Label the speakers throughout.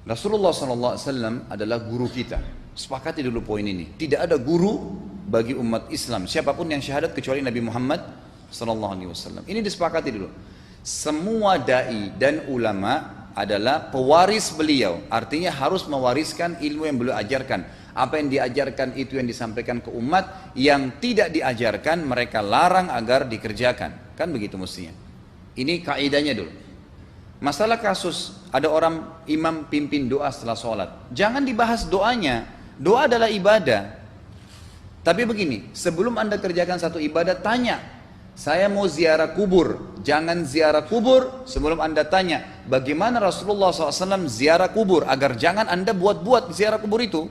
Speaker 1: Rasulullah SAW adalah guru kita. Sepakati dulu poin ini. Tidak ada guru bagi umat Islam siapapun yang syahadat kecuali Nabi Muhammad SAW. Ini disepakati dulu. Semua dai dan ulama adalah pewaris beliau. Artinya harus mewariskan ilmu yang beliau ajarkan. Apa yang diajarkan itu yang disampaikan ke umat. Yang tidak diajarkan mereka larang agar dikerjakan. Kan begitu mestinya. Ini kaidahnya dulu. Masalah kasus ada orang imam pimpin doa setelah sholat, jangan dibahas doanya. Doa adalah ibadah. Tapi begini, sebelum anda kerjakan satu ibadah, tanya, saya mau ziarah kubur. Jangan ziarah kubur sebelum anda tanya bagaimana Rasulullah SAW ziarah kubur, agar jangan anda buat-buat ziarah kubur itu.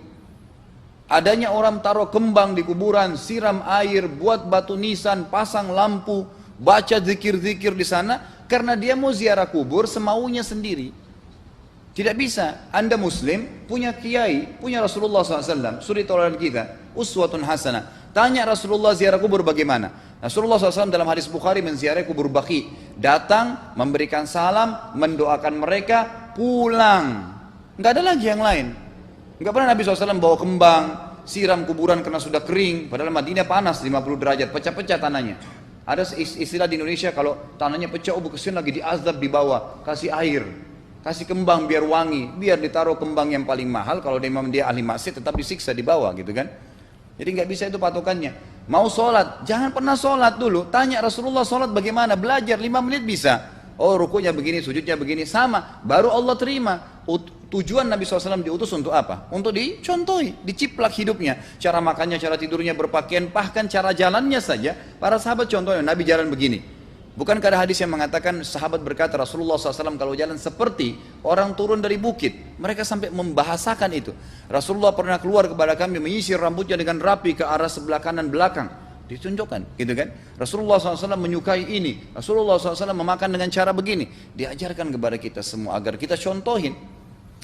Speaker 1: Adanya orang taruh kembang di kuburan, siram air, buat batu nisan, pasang lampu, baca zikir-zikir di sana. Karena dia mau ziarah kubur semaunya sendiri. Tidak bisa. Anda muslim, punya kiai, punya Rasulullah SAW, suri tauladan kita, uswatun hasanah. Tanya Rasulullah ziarah kubur bagaimana? Rasulullah SAW dalam hadis Bukhari menziarahi kubur Baqi. Datang, memberikan salam, mendoakan mereka, pulang. Nggak ada lagi yang lain. Nggak pernah Nabi SAW bawa kembang, siram kuburan karena sudah kering. Padahal Madinah panas 50 derajat, pecah-pecah tanahnya. Ada istilah di Indonesia kalau tanahnya pecah, kesian lagi diazab di bawah, kasih air, kasih kembang biar wangi, biar ditaruh kembang yang paling mahal. Kalau dia ahli maksiat tetap disiksa di bawah gitu kan. Jadi nggak bisa itu patokannya. Mau sholat, jangan pernah sholat dulu. Tanya Rasulullah sholat bagaimana, belajar 5 menit bisa. Oh rukunya begini, sujudnya begini, sama. Baru Allah terima. Tujuan Nabi SAW diutus untuk apa? Untuk dicontohi, diciplak hidupnya. Cara makannya, cara tidurnya, berpakaian, bahkan cara jalannya saja. Para sahabat contohnya, Nabi jalan begini. Bukankah ada hadis yang mengatakan sahabat berkata Rasulullah SAW kalau jalan seperti orang turun dari bukit. Mereka sampai membahasakan itu. Rasulullah pernah keluar kepada kami menyisir rambutnya dengan rapi ke arah sebelah kanan belakang. Ditunjukkan, gitu kan? Rasulullah SAW menyukai ini. Rasulullah SAW memakan dengan cara begini. Diajarkan kepada kita semua agar kita contohin.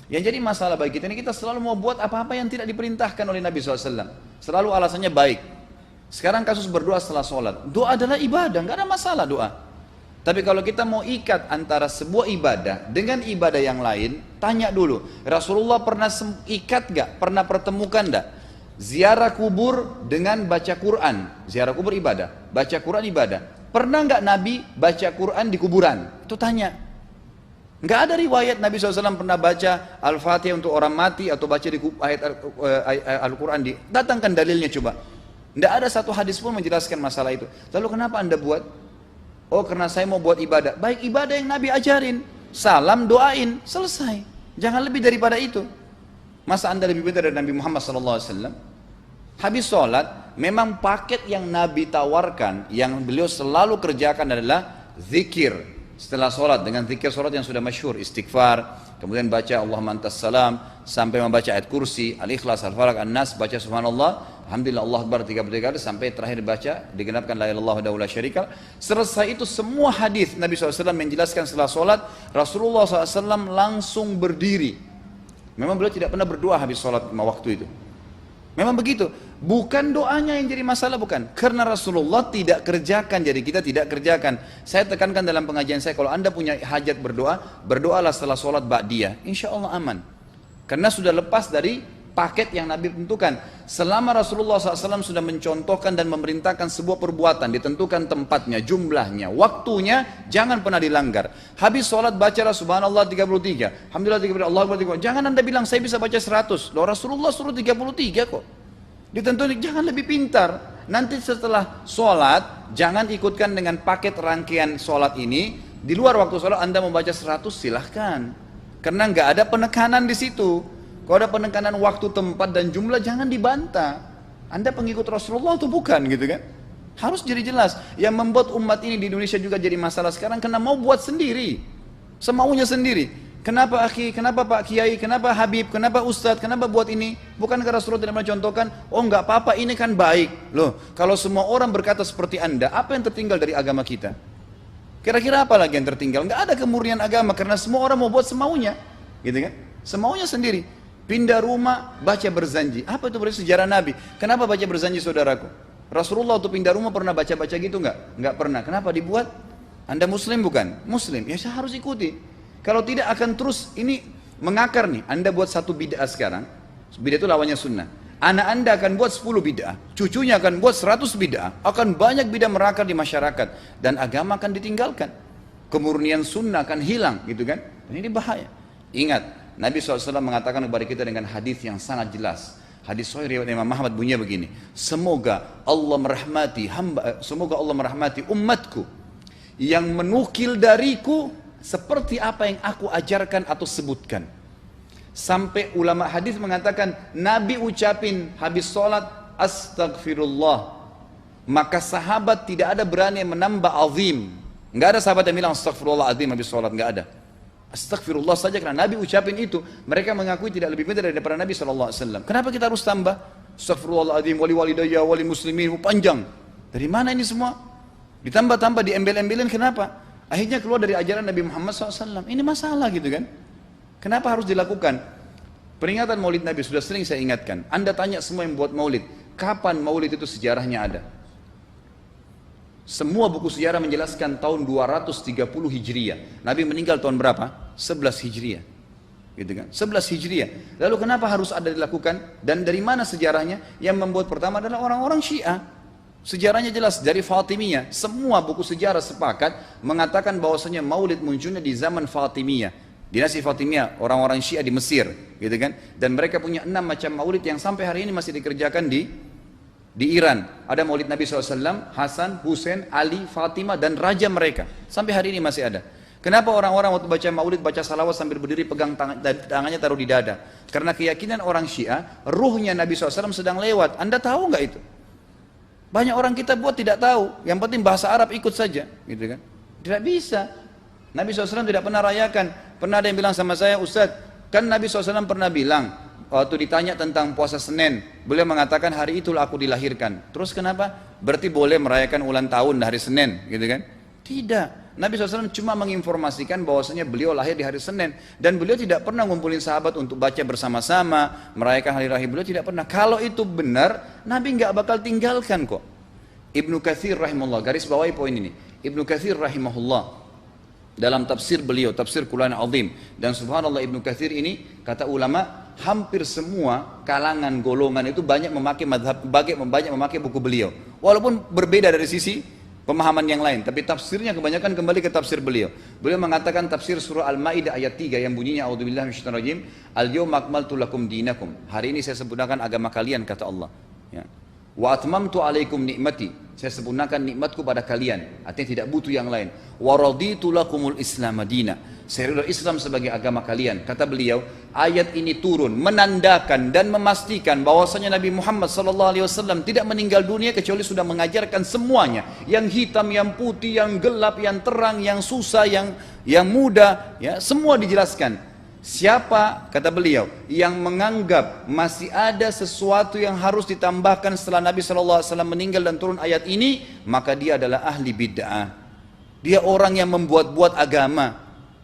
Speaker 1: Yang jadi masalah bagi kita ini, kita selalu mau buat apa-apa yang tidak diperintahkan oleh Nabi SAW. Selalu alasannya baik. Sekarang kasus berdoa setelah sholat. Doa adalah ibadah, nggak ada masalah doa. Tapi kalau kita mau ikat antara sebuah ibadah dengan ibadah yang lain, tanya dulu. Rasulullah pernah ikat nggak? Pernah pertemukan nggak? Ziarah kubur dengan baca Quran. Ziarah kubur ibadah, baca Quran ibadah. Pernah nggak Nabi baca Quran di kuburan? Itu tanya. Nggak ada riwayat Nabi SAW pernah baca Al-Fatihah untuk orang mati atau baca di ayat Al-Quran. Datangkan dalilnya coba. Nggak ada satu hadis pun menjelaskan masalah itu. Lalu kenapa anda buat? Oh karena saya mau buat ibadah. Baik, ibadah yang Nabi ajarin. Salam, doain, selesai. Jangan lebih daripada itu. Masa anda lebih pintar dari Nabi Muhammad SAW? Habis sholat, memang paket yang Nabi tawarkan, yang beliau selalu kerjakan adalah zikir. Setelah sholat, dengan zikir sholat yang sudah masyhur, istighfar, kemudian baca Allahumma antas salam, sampai membaca ayat kursi, al-ikhlas, al-falaq, an-nas, baca subhanallah, alhamdulillah, Allah akbar 33 kali, sampai terakhir baca, digenapkan la ilaha illallah wahdahu la syarika lah. Selesai itu semua hadis Nabi SAW menjelaskan setelah sholat, Rasulullah SAW langsung berdiri. Memang beliau tidak pernah berdoa habis sholat 5 waktu itu. Memang begitu. Bukan doanya yang jadi masalah, bukan. Karena Rasulullah tidak kerjakan, jadi kita tidak kerjakan. Saya tekankan dalam pengajian saya, kalau anda punya hajat berdoa, berdoalah setelah sholat ba'diyah. Insya Allah aman. Karena sudah lepas dari paket yang Nabi tentukan. Selama Rasulullah SAW sudah mencontohkan dan memerintahkan sebuah perbuatan, ditentukan tempatnya, jumlahnya, waktunya, jangan pernah dilanggar. Habis sholat bacalah subhanallah 33, alhamdulillah 33, Allah akbar 33. Jangan anda bilang saya bisa baca 100. Loh Rasulullah suruh 33 kok. Ditentukan, jangan lebih pintar. Nanti setelah sholat, jangan ikutkan dengan paket rangkaian sholat ini. Di luar waktu sholat anda membaca 100 silahkan. Karena nggak ada penekanan di situ. Kalau ada penekanan waktu, tempat, dan jumlah, jangan dibantah. Anda pengikut Rasulullah atau bukan gitu kan? Harus jadi jelas. Yang membuat umat ini di Indonesia juga jadi masalah sekarang, karena mau buat sendiri. Semaunya sendiri. Kenapa akhi, kenapa Pak Kiai, kenapa Habib, kenapa Ustadz, kenapa buat ini? Bukankah Rasulullah tidak mencontohkan? Oh enggak apa-apa, ini kan baik. Loh, kalau semua orang berkata seperti anda, apa yang tertinggal dari agama kita? Kira-kira apa lagi yang tertinggal? Enggak ada kemurnian agama, karena semua orang mau buat semaunya. Gitu kan? Semaunya sendiri. Pindah rumah, baca berzanji. Apa itu berarti sejarah Nabi? Kenapa baca berzanji saudaraku? Rasulullah waktu pindah rumah pernah baca-baca gitu enggak? Enggak pernah. Kenapa dibuat? Anda muslim bukan? Muslim. Ya saya harus ikuti. Kalau tidak akan terus ini Mengakar nih, Anda buat satu bid'ah sekarang, bid'ah itu lawannya sunnah. Anak Anda akan buat 10 bid'ah, cucunya akan buat 100 bid'ah, akan banyak bid'ah merakar di masyarakat, dan agama akan ditinggalkan. Kemurnian sunnah akan hilang, gitu kan? Dan ini bahaya. Ingat, Nabi SAW mengatakan kepada kita dengan hadis yang sangat jelas. Hadis sahih riwayat Imam Ahmad bunyinya begini, semoga Allah merahmati umatku yang menukil dariku seperti apa yang aku ajarkan atau sebutkan. Sampai ulama hadis mengatakan Nabi ucapin habis sholat astagfirullah, maka sahabat tidak ada berani yang menambah azim. Enggak ada sahabat yang bilang astagfirullah azim habis sholat, enggak ada. Astagfirullah saja karena Nabi ucapin itu. Mereka mengakui tidak lebih pintar daripada Nabi SAW. Kenapa kita harus tambah astagfirullahaladzim, wali walidayya, wali muslimin, panjang. Dari mana ini semua? Ditambah-tambah, diembel-embelin, kenapa? Akhirnya keluar dari ajaran Nabi Muhammad SAW. Ini masalah gitu kan? Kenapa harus dilakukan? Peringatan maulid Nabi sudah sering saya ingatkan. Anda tanya semua yang buat maulid, kapan maulid itu sejarahnya ada? Semua buku sejarah menjelaskan tahun 230 Hijriah. Nabi meninggal tahun berapa? 11 Hijriah. Gitu kan? 11 Hijriah. Lalu kenapa harus ada dilakukan? Dan dari mana sejarahnya? Yang membuat pertama adalah orang-orang Syiah. Sejarahnya jelas dari Fatimiyah. Semua buku sejarah sepakat mengatakan bahwasanya maulid munculnya di zaman Fatimiyah. Dinasti Fatimiyah, orang-orang Syiah di Mesir, gitu kan? Dan mereka punya 6 macam maulid yang sampai hari ini masih dikerjakan di Iran. Ada maulid Nabi SAW, Hasan, Husain, Ali, Fatimah, dan raja mereka. Sampai hari ini masih ada. Kenapa orang-orang waktu baca maulid, baca salawat sambil berdiri pegang tangannya taruh di dada? Karena keyakinan orang Syiah, ruhnya Nabi SAW sedang lewat. Anda tahu nggak itu? Banyak orang kita buat tidak tahu. Yang penting bahasa Arab ikut saja, gitu kan? Tidak bisa. Nabi SAW tidak pernah rayakan. Pernah ada yang bilang sama saya, Ustaz, kan Nabi SAW pernah bilang, waktu ditanya tentang puasa Senin, beliau mengatakan hari itulah aku dilahirkan. Terus kenapa? Berarti boleh merayakan ulang tahun hari Senin, gitu kan? Tidak. Nabi SAW cuma menginformasikan bahwasanya beliau lahir di hari Senin. Dan beliau tidak pernah ngumpulin sahabat untuk baca bersama-sama, merayakan hari raya. Beliau tidak pernah. Kalau itu benar, Nabi nggak bakal tinggalkan kok. Ibnu Katsir rahimahullah, garis bawahi poin ini. Ibnu Katsir rahimahullah, dalam tafsir beliau, tafsir Quran Azim, dan subhanallah Ibnu Katsir ini, kata ulama, hampir semua kalangan golongan itu banyak memakai banyak memakai buku beliau, walaupun berbeda dari sisi pemahaman yang lain, tapi tafsirnya kebanyakan kembali ke tafsir beliau. Beliau mengatakan tafsir surah Al-Maidah ayat 3 yang bunyinya a'udzubillahi minasyaitonirrajim, al-yawma akmaltu lakum dinakum, hari ini saya sempurnakan agama kalian, kata Allah, ya. Wa atmamtu alaikum nikmati, saya sempurnakan nikmatku pada kalian, artinya tidak butuh yang lain. Wa raditu lakumul Islam madina, saya ridha Islam sebagai agama kalian. Kata beliau, ayat ini turun menandakan dan memastikan bahwasanya Nabi Muhammad SAW tidak meninggal dunia kecuali sudah mengajarkan semuanya, yang hitam, yang putih, yang gelap, yang terang, yang susah, yang mudah, ya, semua dijelaskan. Siapa, kata beliau, yang menganggap masih ada sesuatu yang harus ditambahkan setelah Nabi SAW meninggal dan turun ayat ini, maka dia adalah ahli bid'ah. Dia orang yang membuat-buat agama.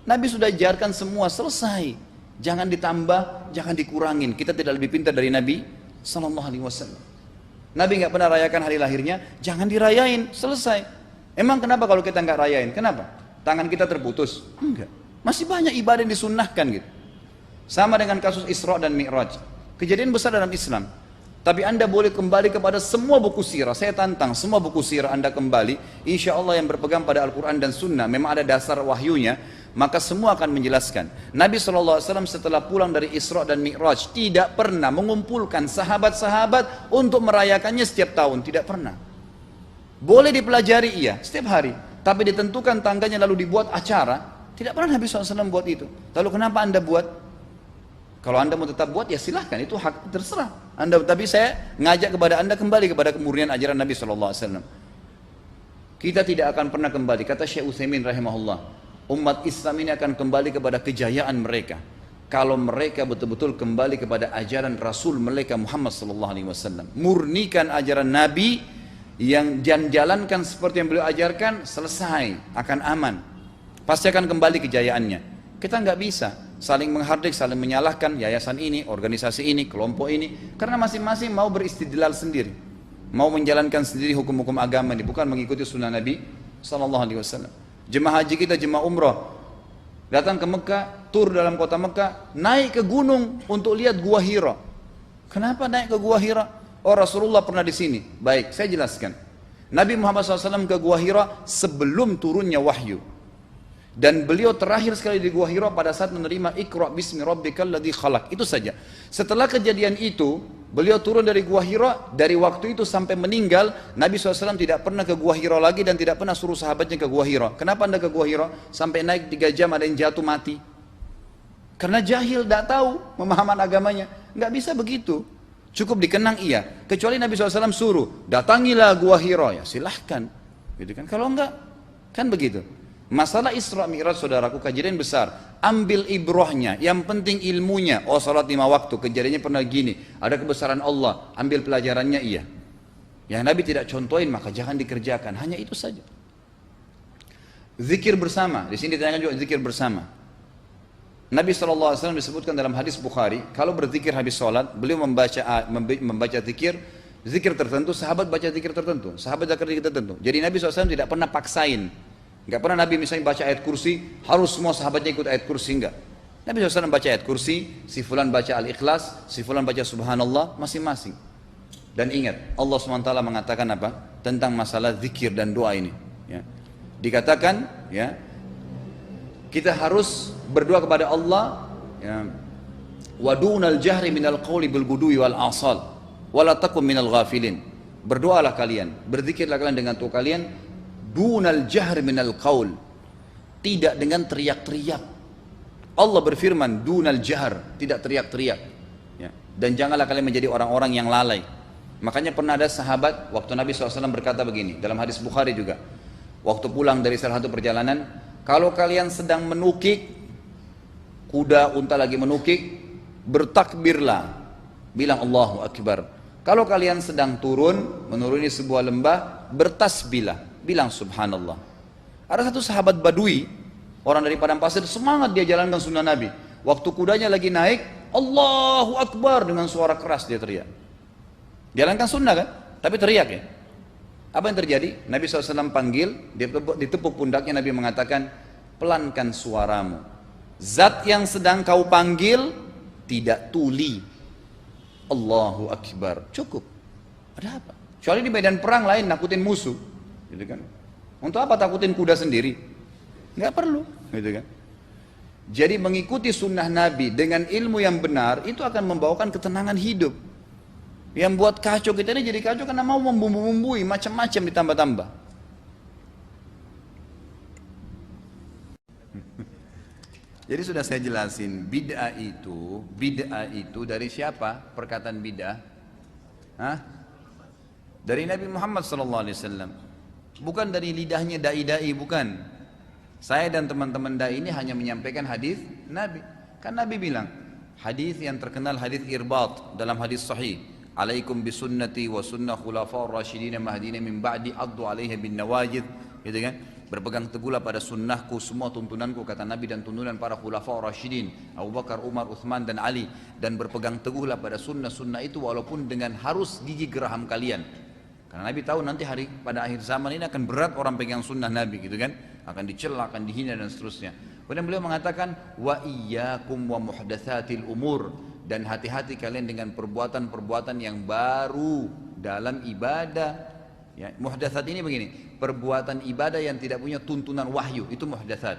Speaker 1: Nabi sudah ajarkan semua, selesai. Jangan ditambah, jangan dikurangin. Kita tidak lebih pintar dari Nabi SAW. Nabi nggak pernah rayakan hari lahirnya, jangan dirayain, selesai. Emang kenapa kalau kita nggak rayain? Kenapa? Tangan kita terputus? Enggak. Masih banyak ibadah yang disunnahkan gitu. Sama dengan kasus Isra dan Mi'raj. Kejadian besar dalam Islam. Tapi Anda boleh kembali kepada semua buku sirah. Saya tantang semua buku sirah Anda kembali. Insya Allah yang berpegang pada Al-Quran dan Sunnah, memang ada dasar wahyunya, maka semua akan menjelaskan. Nabi SAW setelah pulang dari Isra dan Mi'raj tidak pernah mengumpulkan sahabat-sahabat untuk merayakannya setiap tahun. Tidak pernah. Boleh dipelajari iya, setiap hari. Tapi ditentukan tanggalnya lalu dibuat acara. Tidak pernah Nabi SAW buat itu. Lalu kenapa Anda buat? Kalau Anda mau tetap buat, ya silahkan, itu hak terserah Anda. Tapi saya ngajak kepada Anda kembali kepada kemurnian ajaran Nabi SAW. Kita tidak akan pernah kembali, kata Syekh Utsaimin rahimahullah, umat Islam ini akan kembali kepada kejayaan mereka kalau mereka betul-betul kembali kepada ajaran Rasul mereka Muhammad SAW. Murnikan ajaran Nabi, yang jalankan seperti yang beliau ajarkan, selesai, akan aman. Pasti akan kembali kejayaannya. Kita nggak bisa saling menghardik, saling menyalahkan yayasan ini, organisasi ini, kelompok ini, karena masing-masing mau beristidlal sendiri, mau menjalankan sendiri hukum-hukum agama ini, bukan mengikuti sunnah Nabi SAW. Jemaah haji kita, jemaah umrah, datang ke Mekah, tur dalam kota Mekah, naik ke gunung untuk lihat Gua Hira. Kenapa naik ke Gua Hira? Oh, Rasulullah pernah di sini. Baik, saya jelaskan. Nabi Muhammad SAW ke Gua Hira sebelum turunnya wahyu. Dan beliau terakhir sekali di Gua Hira pada saat menerima Iqra bismi rabbikal ladzi khalaq. Itu saja. Setelah kejadian itu, beliau turun dari Gua Hira. Dari waktu itu sampai meninggal, Nabi SAW tidak pernah ke Gua Hira lagi dan tidak pernah suruh sahabatnya ke Gua Hira. Kenapa anda ke Gua Hira? Sampai naik 3 jam ada yang jatuh mati. Karena jahil, tidak tahu pemahaman agamanya. Nggak bisa begitu. Cukup dikenang iya. Kecuali Nabi SAW suruh, datangilah Gua Hira. Ya silahkan. Gitu kan? Kalau enggak, kan begitu. Masalah Isra Mi'raj saudaraku kejadian besar. Ambil ibrahnya, yang penting ilmunya. Oh, salat 5 waktu, kejadiannya pernah gini. Ada kebesaran Allah, ambil pelajarannya iya. Yang Nabi tidak contohin maka jangan dikerjakan. Hanya itu saja. Zikir bersama, di sini ditanyakan juga zikir bersama. Nabi SAW disebutkan dalam hadis Bukhari, kalau berzikir habis sholat, beliau membaca zikir tertentu, sahabat baca zikir tertentu, sahabat baca zikir tertentu. Jadi Nabi SAW tidak pernah paksain. Enggak pernah Nabi misalnya baca ayat kursi, harus semua sahabatnya ikut ayat kursi, enggak. Nabi SAW baca ayat kursi, si fulan baca al-ikhlas, si fulan baca subhanallah, masing-masing. Dan ingat, Allah SWT mengatakan apa? Tentang masalah zikir dan doa ini. Ya. Dikatakan, ya, kita harus berdoa kepada Allah, ya, wadunal jahri minal qawli bil gudui wal asal, wala takum minal ghafilin. Berdoalah kalian, berzikirlah kalian dengan doa kalian, dunal jahr minal qaul, tidak dengan teriak-teriak. Allah berfirman dunal jahr, tidak teriak-teriak, ya. Dan janganlah kalian menjadi orang-orang yang lalai. Makanya pernah ada sahabat waktu Nabi SAW berkata begini dalam hadis Bukhari juga, waktu pulang dari salah satu perjalanan, kalau kalian sedang menukik kuda, unta lagi menukik, bertakbirlah, bilang Allahu Akbar. Kalau kalian sedang turun menuruni sebuah lembah, bertasbihlah, bilang subhanallah. Ada satu sahabat badui, orang dari padang pasir, semangat dia jalankan sunnah Nabi. Waktu kudanya lagi naik, Allahu Akbar, dengan suara keras dia teriak. Jalankan sunnah kan, tapi teriak ya. Apa yang terjadi? Nabi SAW panggil, ditepuk pundaknya, Nabi mengatakan, pelankan suaramu. Zat yang sedang kau panggil tidak tuli. Allahu Akbar, cukup. Ada apa? Kecuali di medan perang lain nakutin musuh. Gitu kan. Untuk apa takutin kuda sendiri? Nggak perlu, gitu kan. Jadi mengikuti sunnah Nabi dengan ilmu yang benar itu akan membawakan ketenangan hidup. Yang buat kacau kita ini jadi kacau karena mau membumbu-bumbui macam-macam ditambah-tambah. Jadi sudah saya jelasin, bid'ah itu dari siapa? Perkataan bid'ah? Hah? Dari Nabi Muhammad SAW. Bukan dari lidahnya dai-dai, bukan. Saya dan teman-teman dai ini hanya menyampaikan hadis Nabi. Kan Nabi bilang, hadis yang terkenal hadis irbat dalam hadis sahih, alaikum bisunnati wa sunnah khulafa'ur rasyidin mahdina min ba'di addu alaiha bin nawajid, gitu kan? Berpegang teguhlah pada sunnahku, semua tuntunanku, kata Nabi, dan tuntunan para khulafa'ur rasyidin, Abu Bakar, Umar, Uthman dan Ali, dan berpegang teguhlah pada sunnah-sunnah itu walaupun dengan harus gigi geraham kalian. Karena Nabi tahu nanti pada akhir zaman ini akan berat orang pegang sunnah Nabi, gitu kan? Akan dicela, akan dihina dan seterusnya. Kemudian beliau mengatakan, wa iyyakum wa muhdatsatil umur, dan hati-hati kalian dengan perbuatan-perbuatan yang baru dalam ibadah. Ya, muhdatsat ini begini, perbuatan ibadah yang tidak punya tuntunan wahyu, itu muhdatsat.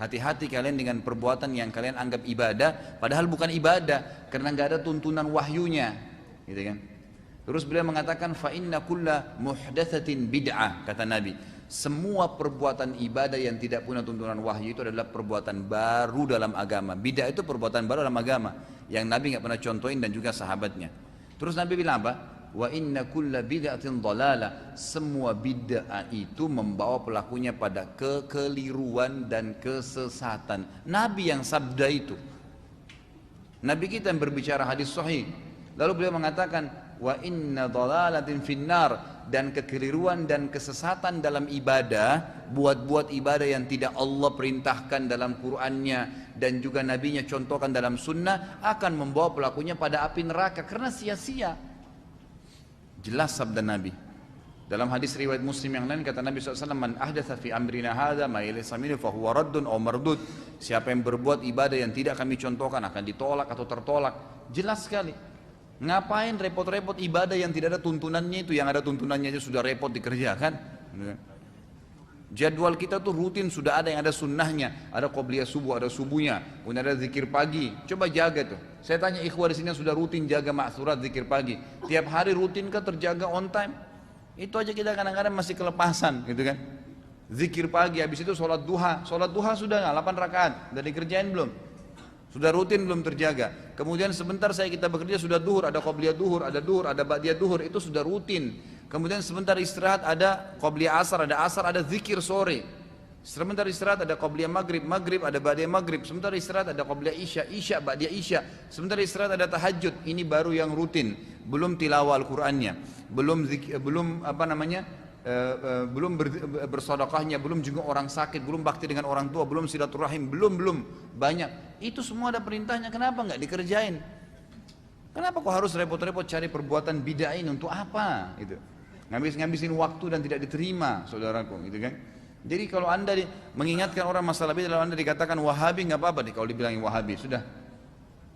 Speaker 1: Hati-hati kalian dengan perbuatan yang kalian anggap ibadah, padahal bukan ibadah, karena nggak ada tuntunan wahyunya, gitu kan? Terus beliau mengatakan, fa inna kulla muhdatsatin bid'ah, kata Nabi. Semua perbuatan ibadah yang tidak punya tuntunan wahyu itu adalah perbuatan baru dalam agama. Bid'ah itu perbuatan baru dalam agama yang Nabi nggak pernah contohin dan juga sahabatnya. Terus Nabi bilang apa? Wa inna kulla bid'atin dhalalah. Semua bid'ah itu membawa pelakunya pada kekeliruan dan kesesatan. Nabi yang sabda itu. Nabi kita yang berbicara hadis sahih. Lalu beliau mengatakan, wa inna dhalalatin finnar, dan kekeliruan dan kesesatan dalam ibadah, buat ibadah yang tidak Allah perintahkan dalam Qur'annya dan juga Nabinya contohkan dalam sunnah, akan membawa pelakunya pada api neraka karena sia-sia. Jelas sabda Nabi. Dalam hadis riwayat Muslim yang lain kata Nabi SAW, man ahdatha fi amrina hadha ma laysa minhu fa huwa raddun aw mardud. Siapa yang berbuat ibadah yang tidak kami contohkan akan ditolak atau tertolak. Jelas sekali. Ngapain repot-repot ibadah yang tidak ada tuntunannya itu, yang ada tuntunannya aja sudah repot dikerjakan. Jadwal kita tuh rutin sudah ada yang ada sunnahnya, ada qobliyah subuh, ada subuhnya, kemudian ada zikir pagi. Coba jaga tuh. Saya tanya ikhwah di sini yang sudah rutin jaga ma'thurat zikir pagi. Tiap hari rutin kan terjaga on time? Itu aja kita kadang-kadang masih kelepasan gitu kan. Zikir pagi, habis itu sholat duha. Sholat duha sudah nggak? 8 rakaat, udah dikerjain belum? Sudah rutin belum terjaga. Kemudian sebentar kita bekerja sudah duhur, ada qobliyah duhur, ada ba'diyah duhur, itu sudah rutin. Kemudian sebentar istirahat ada qobliyah asar, ada zikir sore. Sebentar istirahat ada qobliyah maghrib, ada ba'diyah maghrib. Sebentar istirahat ada qobliyah isya, ba'diyah isya. Sebentar istirahat ada tahajud. Ini baru yang rutin. Belum tilawah Al-Qur'annya, belum bersedekahnya, belum juga orang sakit, belum bakti dengan orang tua, belum silaturahim, belum banyak. Itu semua ada perintahnya, kenapa nggak dikerjain? Kenapa kok harus repot-repot cari perbuatan bid'ah ini untuk apa? Gitu. Ngabisin waktu dan tidak diterima, saudaraku, gitu kan? Jadi kalau anda mengingatkan orang masalah bid'ah, kalau anda dikatakan Wahabi nggak apa-apa deh kalau dibilangin Wahabi, sudah.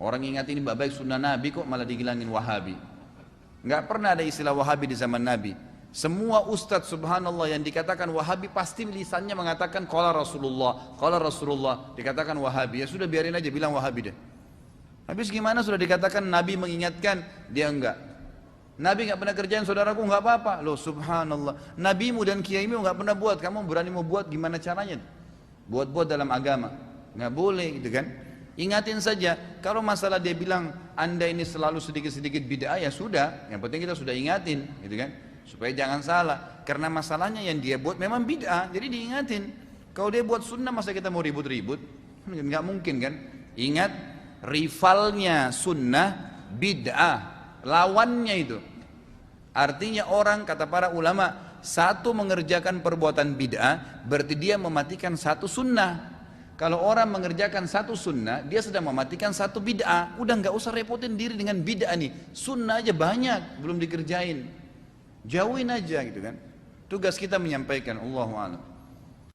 Speaker 1: Orang ingat ini baik sunnah Nabi kok malah dibilangin Wahabi. Nggak pernah ada istilah Wahabi di zaman Nabi. Semua ustadz subhanallah yang dikatakan Wahabi pasti lisannya mengatakan qala Rasulullah, dikatakan Wahabi. Ya sudah biarin aja bilang Wahabi deh. Habis gimana sudah dikatakan Nabi mengingatkan, dia enggak. Nabi enggak pernah kerjain, saudaraku, enggak apa-apa. Loh subhanallah, nabimu dan kiaimu enggak pernah buat, kamu berani mau buat, gimana caranya? Buat-buat dalam agama, enggak boleh gitu kan. Ingatin saja, kalau masalah dia bilang anda ini selalu sedikit-sedikit bid'ah, ya sudah, yang penting kita sudah ingatin gitu kan, supaya jangan salah. Karena masalahnya yang dia buat memang bid'ah, jadi diingatin. Kalau dia buat sunnah, masa kita mau ribut-ribut? Enggak mungkin kan. Ingat, rivalnya sunnah bid'ah, lawannya itu. Artinya orang, kata para ulama, satu mengerjakan perbuatan bid'ah berarti dia mematikan satu sunnah. Kalau orang mengerjakan satu sunnah, dia sedang mematikan satu bid'ah. Udah nggak usah repotin diri dengan bid'ah nih, sunnah aja banyak belum dikerjain, jauhin aja gitu kan. Tugas kita menyampaikan, Allahu a'lam.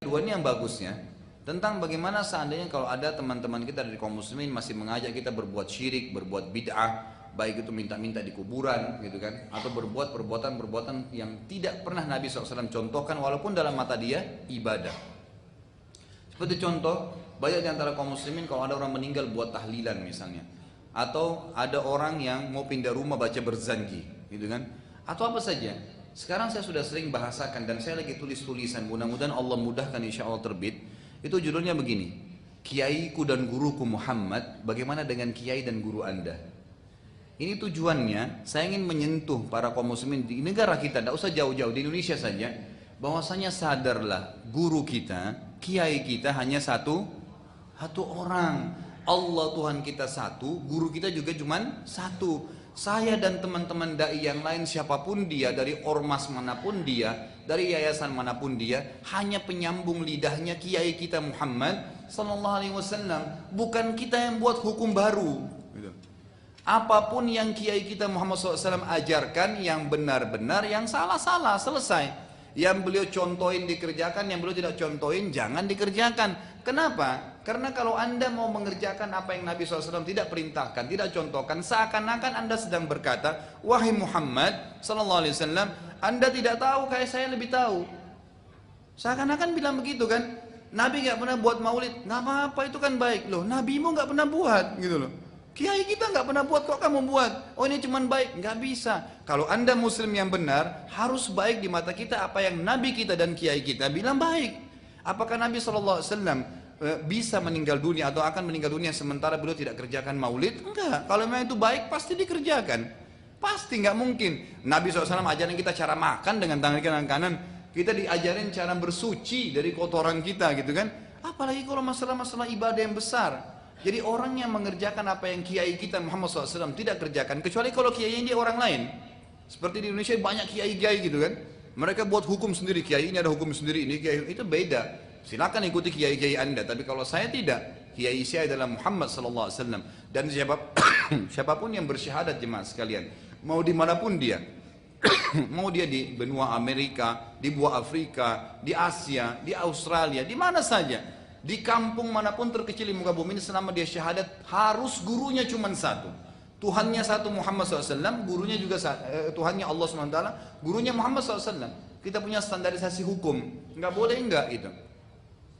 Speaker 1: Kedua ini yang bagusnya tentang bagaimana seandainya kalau ada teman-teman kita dari kaum muslimin masih mengajak kita berbuat syirik, berbuat bid'ah, baik itu minta-minta di kuburan gitu kan, atau berbuat perbuatan-perbuatan yang tidak pernah Nabi SAW contohkan walaupun dalam mata dia ibadah. Seperti contoh, banyak di antara kaum muslimin kalau ada orang meninggal buat tahlilan misalnya, atau ada orang yang mau pindah rumah baca berzanji gitu kan, atau apa saja. Sekarang saya sudah sering bahasakan dan saya lagi tulis tulisan, mudah-mudahan Allah mudahkan insya Allah terbit. Itu judulnya begini, Kiaiku dan Guruku Muhammad, bagaimana dengan kiai dan guru anda? Ini tujuannya, saya ingin menyentuh para kaum muslimin di negara kita, tidak usah jauh-jauh, di Indonesia saja, bahwasanya sadarlah guru kita, kiai kita hanya satu orang. Allah Tuhan kita satu, guru kita juga cuma satu. Saya dan teman-teman dai yang lain siapapun dia, dari ormas manapun dia, dari yayasan manapun dia, hanya penyambung lidahnya kiai kita Muhammad sallallahu alaihi wasallam. Bukan kita yang buat hukum baru. Apapun yang kiai kita Muhammad SAW ajarkan, yang benar-benar, yang salah-salah, selesai. Yang beliau contohin dikerjakan, yang beliau tidak contohin jangan dikerjakan. Kenapa? Karena kalau anda mau mengerjakan apa yang Nabi SAW tidak perintahkan, tidak contohkan, seakan-akan anda sedang berkata, wahai Muhammad SAW, anda tidak tahu, kayak saya lebih tahu. Seakan-akan bilang begitu kan. Nabi gak pernah buat maulid, gak apa-apa, itu kan baik. Loh, nabimu gak pernah buat gitu loh. Kiai kita nggak pernah buat, kok kamu buat? Oh ini cuman baik, nggak bisa. Kalau anda muslim yang benar, harus baik di mata kita apa yang Nabi kita dan kiai kita bilang baik. Apakah Nabi SAW bisa meninggal dunia atau akan meninggal dunia sementara beliau tidak kerjakan maulid? Enggak. Kalau memang itu baik, pasti dikerjakan. Pasti nggak mungkin. Nabi SAW ajarin kita cara makan dengan tangan kanan, kita diajarin cara bersuci dari kotoran kita gitu kan. Apalagi kalau masalah-masalah ibadah yang besar. Jadi orang yang mengerjakan apa yang kiai kita Muhammad SAW tidak kerjakan, kecuali kalau kiai dia orang lain. Seperti di Indonesia banyak kiai-kiai gitu kan. Mereka buat hukum sendiri, kiai ini ada hukum sendiri, ini kiai itu beda. Silakan ikuti kiai-kiai anda, tapi kalau saya tidak. Kiai saya adalah Muhammad SAW. Dan siapapun yang bersyahadat jemaah sekalian, mau dimanapun dia, Mau dia di benua Amerika, di benua Afrika, di Asia, di Australia, di mana saja, di kampung manapun terkecil di muka bumi ini, selama dia syahadat, harus gurunya cuma satu. Tuhannya satu, Muhammad SAW, gurunya juga Tuhannya Allah SWT, gurunya Muhammad SAW. Kita punya standarisasi hukum, nggak boleh nggak itu.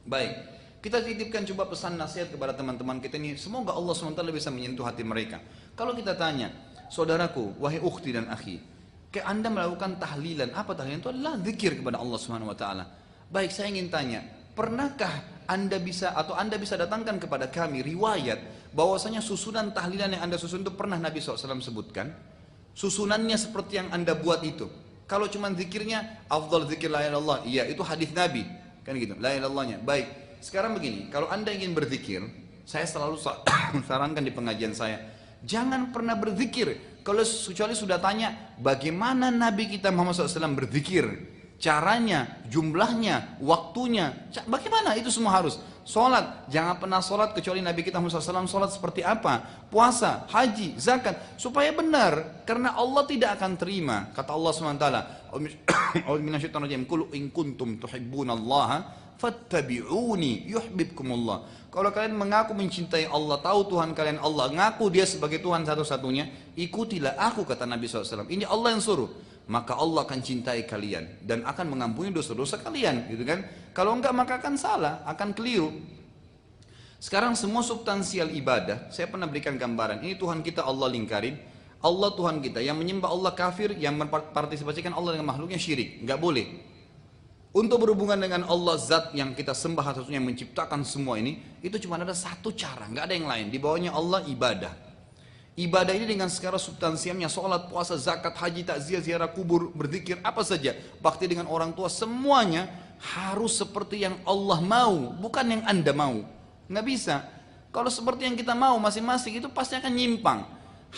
Speaker 1: Baik, kita titipkan coba pesan nasihat kepada teman-teman kita ini, semoga Allah SWT bisa menyentuh hati mereka. Kalau kita tanya, saudaraku, wahai ukhti dan akhi, kayak Anda melakukan tahlilan, apa tahlilan? Itu adalah zikir kepada Allah SWT. Baik, saya ingin tanya, pernahkah Anda bisa atau Anda bisa datangkan kepada kami riwayat bahwasanya susunan tahlilan yang Anda susun itu pernah Nabi SAW sebutkan? Susunannya seperti yang Anda buat itu. Kalau cuma zikirnya, afdal zikir la ilaha illallah, iya itu hadis Nabi, kan gitu, la ilaha illallahnya. Baik, sekarang begini, kalau Anda ingin berzikir, saya selalu sarankan di pengajian saya, jangan pernah berzikir kalau kecuali sudah tanya bagaimana Nabi kita Muhammad SAW berzikir, caranya, jumlahnya, waktunya, bagaimana itu semua harus. Sholat, jangan pernah sholat kecuali Nabi kita Muhammad SAW sholat seperti apa, puasa, haji, zakat, supaya benar, karena Allah tidak akan terima. Kata Allah SWT, Qul in kuntum tuhibbunallaha fattabi'uni yuhibbukumullah. Kalau kalian mengaku mencintai Allah, tahu Tuhan kalian Allah, ngaku dia sebagai Tuhan satu-satunya, ikutilah aku, kata Nabi SAW. Ini Allah yang suruh, maka Allah akan cintai kalian dan akan mengampuni dosa-dosa kalian, gitu kan? Kalau enggak maka akan salah, akan keliru. Sekarang semua substansial ibadah, saya pernah berikan gambaran. Ini Tuhan kita Allah lingkarin, Allah Tuhan kita, yang menyembah Allah kafir, yang mempartisipasikan Allah dengan makhluknya syirik, enggak boleh. Untuk berhubungan dengan Allah zat yang kita sembah satu-satunya yang menciptakan semua ini, itu cuma ada satu cara, nggak ada yang lain. Di bawahnya Allah ibadah. Ibadah ini dengan segala substansialnya, sholat, puasa, zakat, haji, takziah, ziarah kubur, berzikir, apa saja, bakti dengan orang tua, semuanya harus seperti yang Allah mau, bukan yang Anda mau. Nggak bisa. Kalau seperti yang kita mau masing-masing, itu pasti akan nyimpang.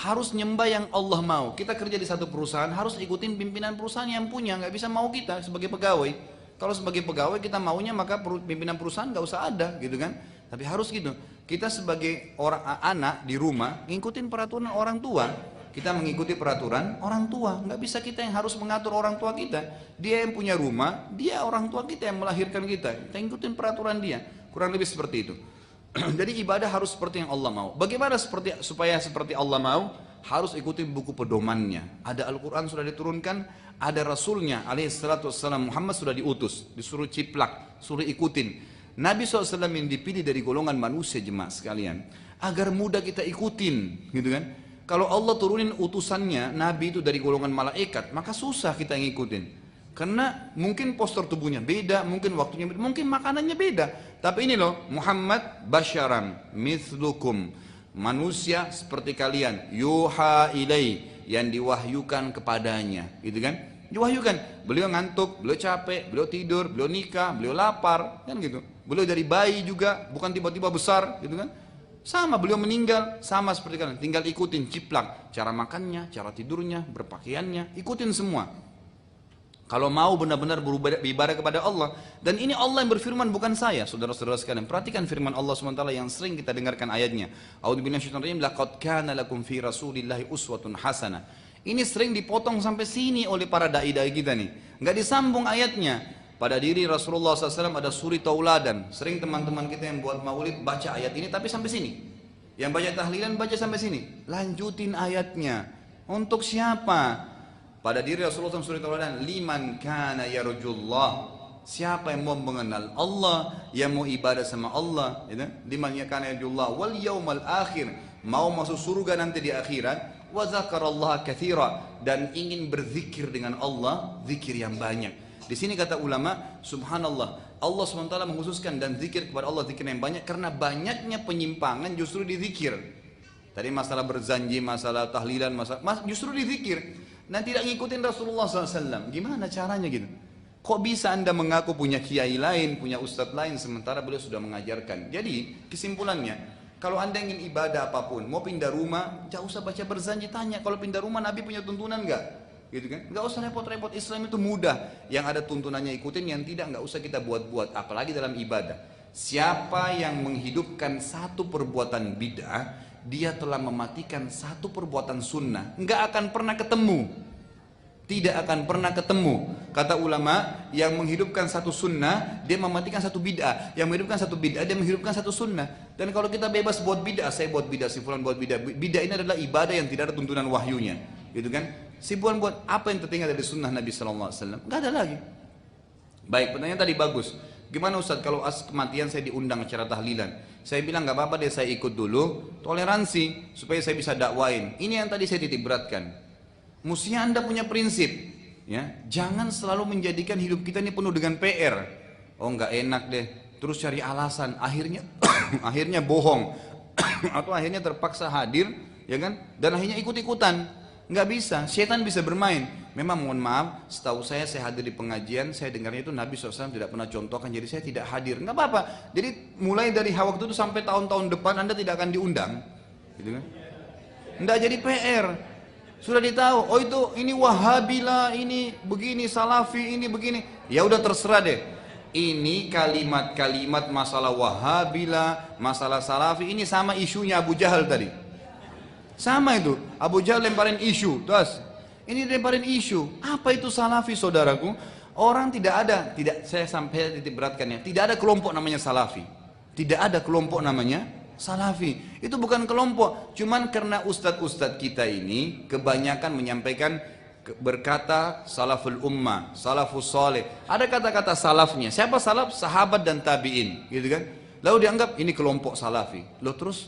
Speaker 1: Harus nyembah yang Allah mau. Kita kerja di satu perusahaan, harus ikutin pimpinan perusahaan yang punya, nggak bisa mau kita sebagai pegawai. Kalau sebagai pegawai kita maunya, maka pimpinan perusahaan nggak usah ada, gitu kan? Tapi harus gitu. Kita sebagai orang anak di rumah ngikutin peraturan orang tua. Kita mengikuti peraturan orang tua. Nggak bisa kita yang harus mengatur orang tua kita. Dia yang punya rumah, dia orang tua kita yang melahirkan kita. Kita ngikutin peraturan dia. Kurang lebih seperti itu. Jadi ibadah harus seperti yang Allah mau. Bagaimana supaya seperti Allah mau? Harus ikuti buku pedomannya. Ada Al-Quran sudah diturunkan, ada Rasulnya alaihissalatu wassalam Muhammad sudah diutus, disuruh ciplak, suruh ikutin. Nabi SAW yang dipilih dari golongan manusia, jemaah sekalian, agar mudah kita ikutin, gitu kan? Kalau Allah turunin utusannya, Nabi itu dari golongan malaikat, maka susah kita ngikutin. Karena mungkin postur tubuhnya beda, mungkin waktunya beda, mungkin makanannya beda. Tapi ini loh, Muhammad basyaran mithlukum, manusia seperti kalian, yuha ilai, yang diwahyukan kepadanya, gitu kan? Diwahyukan, beliau ngantuk, beliau capek, beliau tidur, beliau nikah, beliau lapar, kan gitu. Beliau dari bayi juga, bukan tiba-tiba besar, gitu kan? Sama, beliau meninggal, sama seperti kalian. Tinggal ikutin ciplak, cara makannya, cara tidurnya, berpakaiannya, ikutin semua. Kalau mau benar-benar beribadah kepada Allah. Dan ini Allah yang berfirman, bukan saya, saudara-saudara sekalian. Perhatikan firman Allah SWT yang sering kita dengarkan ayatnya. A'udzubillahi minasyaitonir rajim, laqad kana lakum fi rasulillahi uswatun hasanah. Ini sering dipotong sampai sini oleh para dai-dai kita nih. Nggak disambung ayatnya. Pada diri Rasulullah SAW ada suri tauladan. Sering teman-teman kita yang buat maulid baca ayat ini tapi sampai sini. Yang baca tahlilan baca sampai sini. Lanjutin ayatnya. Untuk siapa? Pada diri Rasulullah SAW suri tauladan. Liman kana yarjullah. Siapa yang mau mengenal Allah, yang mau ibadah sama Allah, gitu? Liman kana yarjullah wal yaumal akhir. Mau masuk surga nanti di akhirat. Wa dzakarallaha katsira, dan ingin berzikir dengan Allah, zikir yang banyak. Di sini kata ulama, subhanallah, Allah SWT mengkhususkan dan zikir kepada Allah zikir yang banyak karena banyaknya penyimpangan justru di zikir. Tadi masalah berzanji, masalah tahlilan, masalah justru di zikir. Dan tidak ngikutin Rasulullah SAW. Gimana caranya gitu? Kok bisa Anda mengaku punya kiai lain, punya ustadz lain, sementara beliau sudah mengajarkan? Jadi kesimpulannya, kalau Anda ingin ibadah apapun, mau pindah rumah, jangan usah baca berzanji, tanya. Kalau pindah rumah Nabi punya tuntunan enggak? Gitu kan? Enggak usah repot-repot, Islam itu mudah. Yang ada tuntunannya ikutin, yang tidak enggak usah kita buat-buat, apalagi dalam ibadah. Siapa yang menghidupkan satu perbuatan bid'ah, dia telah mematikan satu perbuatan sunnah. Enggak akan pernah ketemu. Tidak akan pernah ketemu. Kata ulama, yang menghidupkan satu sunnah, dia mematikan satu bid'ah. Yang menghidupkan satu bid'ah, dia menghidupkan satu sunnah. Dan kalau kita bebas buat bid'ah, saya buat bid'ah, si fulan buat bid'ah. Bid'ah ini adalah ibadah yang tidak ada tuntunan wahyunya, gitu kan? Si fulan buat apa yang tertinggal dari sunnah Nabi SAW? Gak ada lagi. Baik, pertanyaan tadi bagus. Gimana Ustaz kalau kematian saya diundang acara tahlilan? Saya bilang gak apa-apa deh, saya ikut dulu. Toleransi supaya saya bisa dakwain. Ini yang tadi saya titik beratkan. Mestinya Anda punya prinsip, ya. Jangan selalu menjadikan hidup kita ini penuh dengan PR. Oh nggak enak deh, terus cari alasan, akhirnya akhirnya bohong atau akhirnya terpaksa hadir, ya kan? Dan akhirnya ikut-ikutan. Nggak bisa, setan bisa bermain. Memang mohon maaf, setahu saya hadir di pengajian, saya dengarnya itu Nabi SAW tidak pernah contohkan, jadi saya tidak hadir. Nggak apa-apa. Jadi mulai dari waktu itu sampai tahun-tahun depan Anda tidak akan diundang, gitu kan? Nggak jadi PR. Sudah ditahu, oh itu ini Wahabila, ini begini, Salafi, ini begini. Ya udah terserah deh. Ini kalimat-kalimat masalah Wahabila, masalah Salafi, ini sama isunya Abu Jahal tadi. Sama itu, Abu Jahal lemparin isu, terus ini lemparin isu. Apa itu Salafi, saudaraku? Orang tidak ada, saya sampai titik beratkan ya, tidak ada kelompok namanya Salafi. Tidak ada kelompok namanya Salafi. Itu bukan kelompok, cuman karena ustadz-ustadz kita ini kebanyakan menyampaikan berkata salaful ummah, salafus saleh. Ada kata-kata salafnya. Siapa salaf? Sahabat dan tabi'in, gitu kan? Lalu dianggap ini kelompok Salafi. Loh terus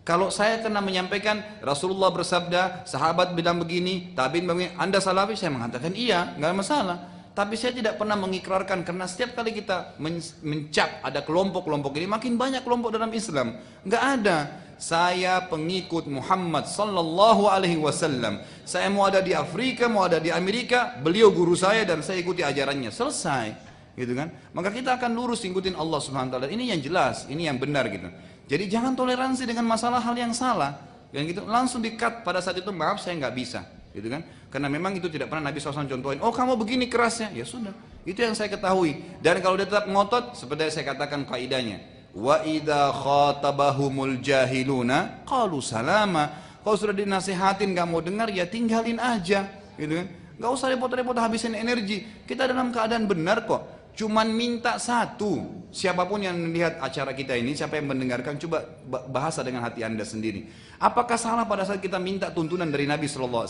Speaker 1: kalau saya kena menyampaikan Rasulullah bersabda, sahabat bilang begini, tabi'in begini, Anda Salafi? Saya mengatakan iya, nggak ada masalah. Tapi saya tidak pernah mengikrarkan, karena setiap kali kita mencap ada kelompok-kelompok ini, makin banyak kelompok dalam Islam. Nggak ada. Saya pengikut Muhammad sallallahu alaihi wasallam. Saya mau ada di Afrika, mau ada di Amerika, beliau guru saya dan saya ikuti ajarannya. Selesai, gitu kan? Maka kita akan lurus ikutin Allah Subhanahu wa taala. Ini yang jelas, ini yang benar gitu. Jadi jangan toleransi dengan masalah hal yang salah. Yang gitu langsung di-cut pada saat itu, maaf saya nggak bisa, gitu kan? Karena memang itu tidak pernah Nabi SAW contohin. Oh kamu begini kerasnya, ya sudah. Itu yang saya ketahui. Dan kalau dia tetap ngotot, seperti yang saya katakan kaidahnya, wa idza khatabahumul jahiluna qalu salama. Kalau sudah dinasihatin nggak mau dengar, ya tinggalin aja, gitu kan? Nggak usah repot-repot habisin energi. Kita dalam keadaan benar kok. Cuman minta satu, siapapun yang melihat acara kita ini, siapa yang mendengarkan, coba bahasa dengan hati Anda sendiri. Apakah salah pada saat kita minta tuntunan dari Nabi SAW?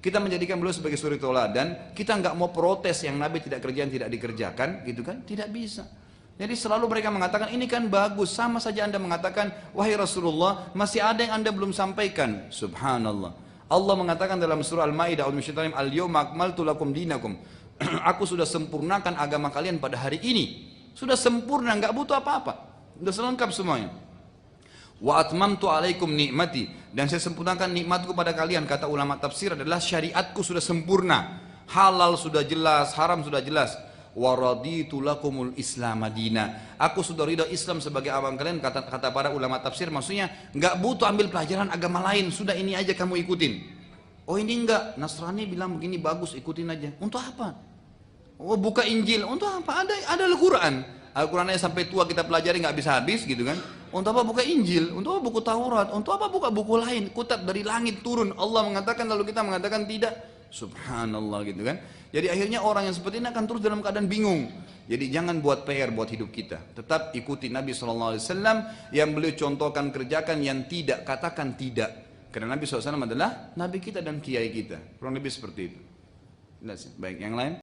Speaker 1: Kita menjadikan beliau sebagai suri tauladan, kita nggak mau protes yang Nabi tidak kerjakan, tidak dikerjakan, gitu kan? Tidak bisa. Jadi selalu mereka mengatakan ini kan bagus, sama saja Anda mengatakan wahai Rasulullah masih ada yang Anda belum sampaikan. Subhanallah. Allah mengatakan dalam surah Al-Maidah al-yawma akmaltu lakum dinakum. Aku sudah sempurnakan agama kalian pada hari ini. Sudah sempurna, nggak butuh apa-apa. Sudah selengkap semuanya. Wa atmamtu alaikum nikmati, dan saya sempurnakan nikmatku pada kalian. Kata ulama tafsir adalah syariatku sudah sempurna, halal sudah jelas, haram sudah jelas. Wa raditu lakumul islam madina, aku sudah ridho Islam sebagai agama kalian. Kata para ulama tafsir, maksudnya nggak butuh ambil pelajaran agama lain, sudah ini aja kamu ikutin. Oh ini enggak, Nasrani bilang begini bagus, ikutin aja. Untuk apa? Oh buka Injil, untuk apa? Ada Al-Quran. Al-Qurannya sampai tua kita pelajari nggak bisa habis, gitu kan? Untuk apa buka Injil? Untuk apa buku Taurat? Untuk apa buka buku lain? Kutab dari langit turun. Allah mengatakan lalu kita mengatakan tidak. Subhanallah, gitu kan? Jadi akhirnya orang yang seperti ini akan terus dalam keadaan bingung. Jadi jangan buat PR buat hidup kita. Tetap ikuti Nabi SAW yang beliau contohkan, kerjakan, yang tidak katakan tidak. Karena Nabi SAW adalah Nabi kita dan kiai kita. Kurang lebih seperti itu. Baik, yang lain?